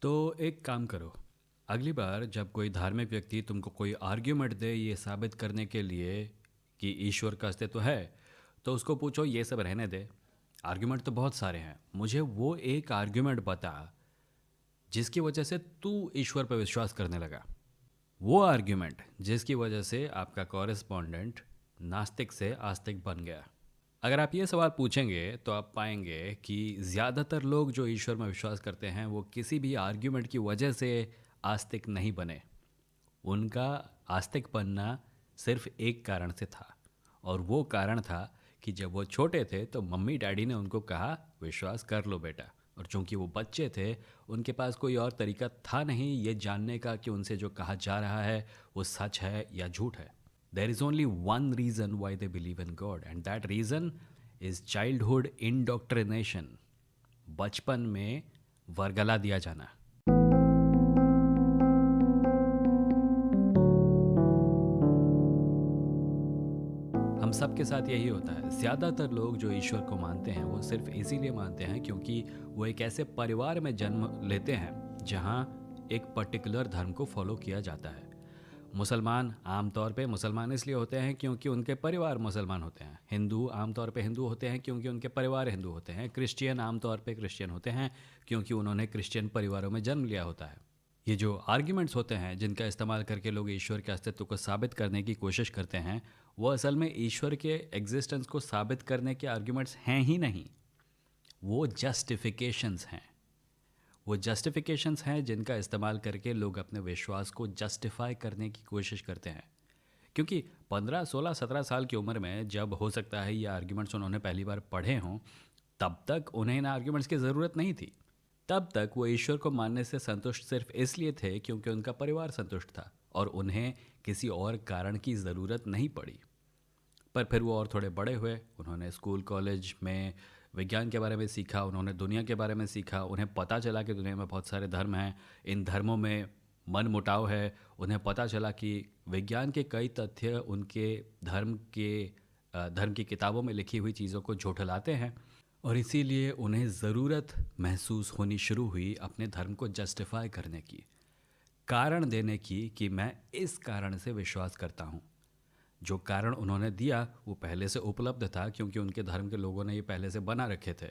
तो एक काम करो। अगली बार जब कोई धार्मिक व्यक्ति तुमको कोई आर्ग्यूमेंट दे ये साबित करने के लिए कि ईश्वर का अस्तित्व है, तो उसको पूछो ये सब रहने दे। आर्ग्यूमेंट तो बहुत सारे हैं, मुझे वो एक आर्ग्यूमेंट बता जिसकी वजह से तू ईश्वर पर विश्वास करने लगा। वो आर्ग्यूमेंट जिसकी वजह से आपका कॉरेस्पॉन्डेंट नास्तिक से आस्तिक बन गया। अगर आप ये सवाल पूछेंगे तो आप पाएंगे कि ज़्यादातर लोग जो ईश्वर में विश्वास करते हैं वो किसी भी आर्ग्यूमेंट की वजह से आस्तिक नहीं बने। उनका आस्तिक बनना सिर्फ एक कारण से था, और वो कारण था कि जब वो छोटे थे तो मम्मी डैडी ने उनको कहा विश्वास कर लो बेटा, और चूंकि वो बच्चे थे उनके पास कोई और तरीका था नहीं ये जानने का कि उनसे जो कहा जा रहा है वो सच है या झूठ है। There is only one reason why they believe in God, and that reason is childhood indoctrination. बचपन में वर्गला दिया जाना। हम सब के साथ यही होता है। ज़्यादातर लोग जो ईश्वर को मानते हैं वो सिर्फ इसीलिए मानते हैं क्योंकि वो एक ऐसे परिवार में जन्म लेते हैं जहाँ एक पर्टिकुलर धर्म को फॉलो किया जाता है। मुसलमान आमतौर पे मुसलमान इसलिए होते हैं क्योंकि उनके परिवार मुसलमान होते हैं। हिंदू आमतौर पे हिंदू होते हैं क्योंकि उनके परिवार हिंदू होते हैं। क्रिश्चियन आमतौर पे क्रिश्चियन होते हैं क्योंकि उन्होंने क्रिश्चियन परिवारों में जन्म लिया होता है। ये जो आर्ग्यूमेंट्स होते हैं जिनका इस्तेमाल करके लोग ईश्वर के अस्तित्व को साबित करने की कोशिश करते हैं, वो असल में ईश्वर के एग्जिस्टेंस को साबित करने के आर्ग्यूमेंट्स हैं ही नहीं, वो जस्टिफिकेशंस हैं। वो जस्टिफिकेशंस हैं जिनका इस्तेमाल करके लोग अपने विश्वास को जस्टिफाई करने की कोशिश करते हैं। क्योंकि 15, 16, 17 साल की उम्र में जब हो सकता है ये आर्ग्यूमेंट्स उन्होंने पहली बार पढ़े हों, तब तक उन्हें इन आर्ग्यूमेंट्स की ज़रूरत नहीं थी। तब तक वो ईश्वर को मानने से संतुष्ट सिर्फ इसलिए थे क्योंकि उनका परिवार संतुष्ट था और उन्हें किसी और कारण की ज़रूरत नहीं पड़ी। पर फिर वो और थोड़े बड़े हुए, उन्होंने स्कूल कॉलेज में विज्ञान के बारे में सीखा, उन्होंने दुनिया के बारे में सीखा, उन्हें पता चला कि दुनिया में बहुत सारे धर्म हैं, इन धर्मों में मन मुटाव है। उन्हें पता चला कि विज्ञान के कई तथ्य उनके धर्म की किताबों में लिखी हुई चीज़ों को झुठलाते हैं, और इसीलिए उन्हें ज़रूरत महसूस होनी शुरू हुई अपने धर्म को जस्टिफाई करने की, कारण देने की कि मैं इस कारण से विश्वास करता हूँ। जो कारण उन्होंने दिया वो पहले से उपलब्ध था क्योंकि उनके धर्म के लोगों ने ये पहले से बना रखे थे।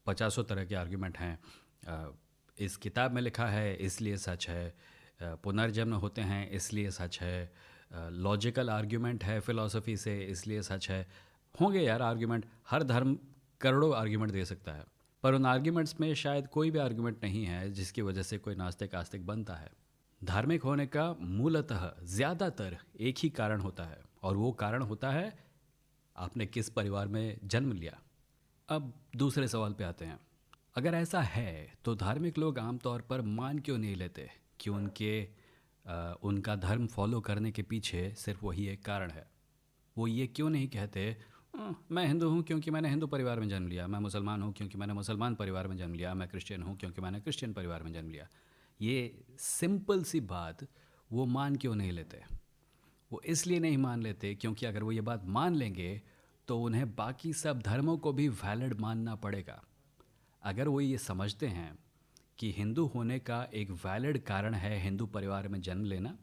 पचासों तरह के आर्ग्यूमेंट हैं। इस किताब में लिखा है इसलिए सच है, पुनर्जन्म होते हैं इसलिए सच है, लॉजिकल आर्ग्यूमेंट है फिलॉसफी से इसलिए सच है। होंगे यार आर्ग्यूमेंट, हर धर्म करोड़ों आर्ग्यूमेंट दे सकता है, पर उन आर्ग्यूमेंट्स में शायद कोई भी आर्ग्यूमेंट नहीं है जिसकी वजह से कोई नास्तिक आस्तिक बनता है। धार्मिक होने का मूलतः ज़्यादातर एक ही कारण होता है, और वो कारण होता है आपने किस परिवार में जन्म लिया। अब दूसरे सवाल पे आते हैं। अगर ऐसा है तो धार्मिक लोग आमतौर पर मान क्यों नहीं लेते कि उनका धर्म फॉलो करने के पीछे सिर्फ वही एक कारण है? वो ये क्यों नहीं कहते मैं हिंदू हूँ क्योंकि मैंने हिंदू परिवार में जन्म लिया, मैं मुसलमान हूँ क्योंकि मैंने मुसलमान परिवार में जन्म लिया, मैं क्रिश्चियन हूँ क्योंकि मैंने क्रिश्चियन परिवार में जन्म लिया। ये सिंपल सी बात वो मान क्यों नहीं लेते? वो इसलिए नहीं मान लेते क्योंकि अगर वो ये बात मान लेंगे तो उन्हें बाकी सब धर्मों को भी वैलिड मानना पड़ेगा। अगर वो ये समझते हैं कि हिंदू होने का एक वैलिड कारण है हिंदू परिवार में जन्म लेना,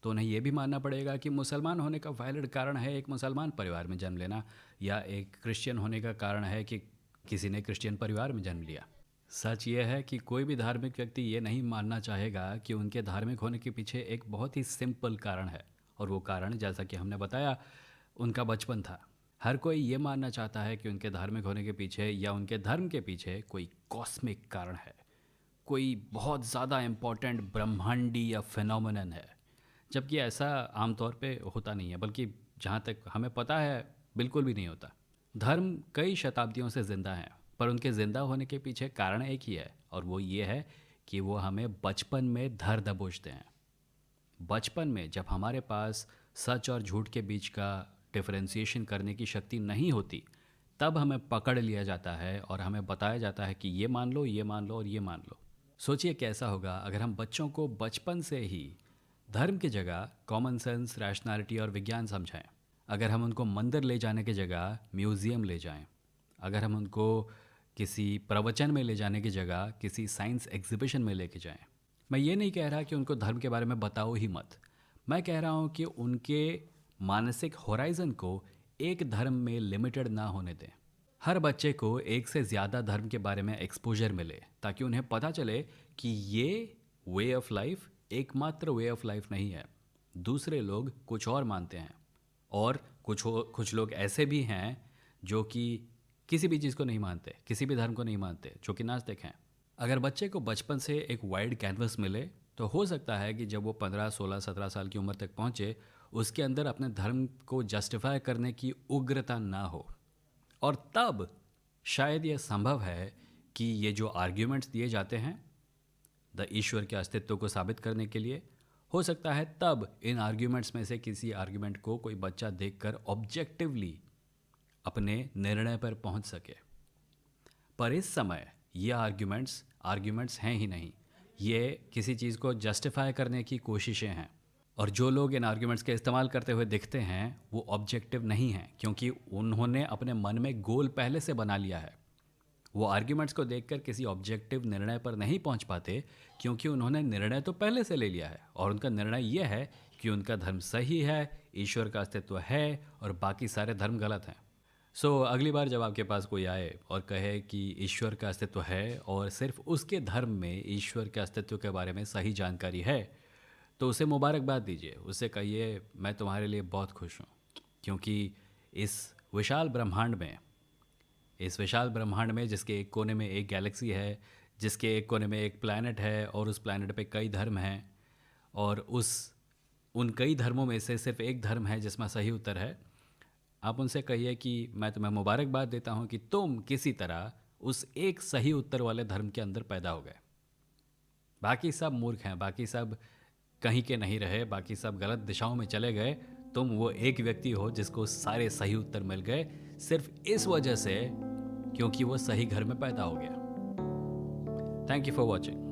तो उन्हें यह भी मानना पड़ेगा कि मुसलमान होने का वैलिड कारण है एक मुसलमान परिवार में जन्म लेना, या एक क्रिश्चियन होने का कारण है कि किसी ने क्रिश्चियन परिवार में जन्म लिया। सच ये है कि कोई भी धार्मिक व्यक्ति ये नहीं मानना चाहेगा कि उनके धार्मिक होने के पीछे एक बहुत ही सिंपल कारण है, और वो कारण जैसा कि हमने बताया उनका बचपन था। हर कोई ये मानना चाहता है कि उनके धार्मिक होने के पीछे या उनके धर्म के पीछे कोई कॉस्मिक कारण है, कोई बहुत ज़्यादा इम्पोर्टेंट ब्रह्मांडीय फिनोमिनन है, जबकि ऐसा आमतौर पे होता नहीं है, बल्कि जहाँ तक हमें पता है बिल्कुल भी नहीं होता। धर्म कई शताब्दियों से ज़िंदा हैं, पर उनके ज़िंदा होने के पीछे कारण एक ही है, और वो ये है कि वो हमें बचपन में धर दबोचते हैं। बचपन में जब हमारे पास सच और झूठ के बीच का डिफरेंशिएशन करने की शक्ति नहीं होती, तब हमें पकड़ लिया जाता है और हमें बताया जाता है कि ये मान लो, ये मान लो और ये मान लो। सोचिए कैसा होगा अगर हम बच्चों को बचपन से ही धर्म की जगह कॉमन सेंस, रैशनैलिटी और विज्ञान समझाएं। अगर हम उनको मंदिर ले जाने की जगह म्यूज़ियम ले जाएं। अगर हम उनको किसी प्रवचन में ले जाने की जगह किसी साइंस एग्जीबिशन में लेके जाएं। मैं ये नहीं कह रहा कि उनको धर्म के बारे में बताओ ही मत। मैं कह रहा हूँ कि उनके मानसिक होराइज़न को एक धर्म में लिमिटेड ना होने दें। हर बच्चे को एक से ज़्यादा धर्म के बारे में एक्सपोजर मिले ताकि उन्हें पता चले कि ये वे ऑफ लाइफ एकमात्र वे ऑफ लाइफ नहीं है। दूसरे लोग कुछ और मानते हैं और कुछ लोग ऐसे भी हैं जो कि किसी भी चीज़ को नहीं मानते, किसी भी धर्म को नहीं मानते, जो कि नास्तिक हैं। अगर बच्चे को बचपन से एक वाइड कैनवस मिले तो हो सकता है कि जब वो 15, 16, 17 साल की उम्र तक पहुँचे उसके अंदर अपने धर्म को जस्टिफाई करने की उग्रता ना हो। और तब शायद यह संभव है कि ये जो आर्ग्यूमेंट्स दिए जाते हैं द ईश्वर के अस्तित्व को साबित करने के लिए, हो सकता है तब इन आर्ग्यूमेंट्स में से किसी आर्ग्यूमेंट को कोई बच्चा देखकर ऑब्जेक्टिवली अपने निर्णय पर पहुंच सके। पर इस समय ये आर्ग्यूमेंट्स हैं ही नहीं, ये किसी चीज़ को जस्टिफाई करने की कोशिशें हैं। और जो लोग इन आर्ग्यूमेंट्स के इस्तेमाल करते हुए दिखते हैं वो ऑब्जेक्टिव नहीं हैं, क्योंकि उन्होंने अपने मन में गोल पहले से बना लिया है। वो आर्ग्यूमेंट्स को देखकर किसी ऑब्जेक्टिव निर्णय पर नहीं पहुंच पाते क्योंकि उन्होंने निर्णय तो पहले से ले लिया है और उनका निर्णय यह है कि उनका धर्म सही है, ईश्वर का अस्तित्व है और बाकी सारे धर्म गलत हैं। अगली बार जब आपके पास कोई आए और कहे कि ईश्वर का अस्तित्व है और सिर्फ उसके धर्म में ईश्वर के अस्तित्व के बारे में सही जानकारी है तो उसे मुबारकबाद दीजिए। उसे कहिए मैं तुम्हारे लिए बहुत खुश हूँ, क्योंकि इस विशाल ब्रह्मांड में जिसके एक कोने में एक गैलेक्सी है, जिसके एक कोने में एक प्लैनेट है और उस प्लैनेट पे कई धर्म हैं और उन कई धर्मों में से सिर्फ एक धर्म है जिसमें सही उत्तर है। आप उनसे कहिए कि मैं तुम्हें मुबारकबाद देता हूँ कि तुम किसी तरह उस एक सही उत्तर वाले धर्म के अंदर पैदा हो गए। बाकी सब मूर्ख हैं, बाकी सब कहीं के नहीं रहे, बाकी सब गलत दिशाओं में चले गए। तुम वो एक व्यक्ति हो जिसको सारे सही उत्तर मिल गए सिर्फ इस वजह से क्योंकि वो सही घर में पैदा हो गया। Thank you for watching.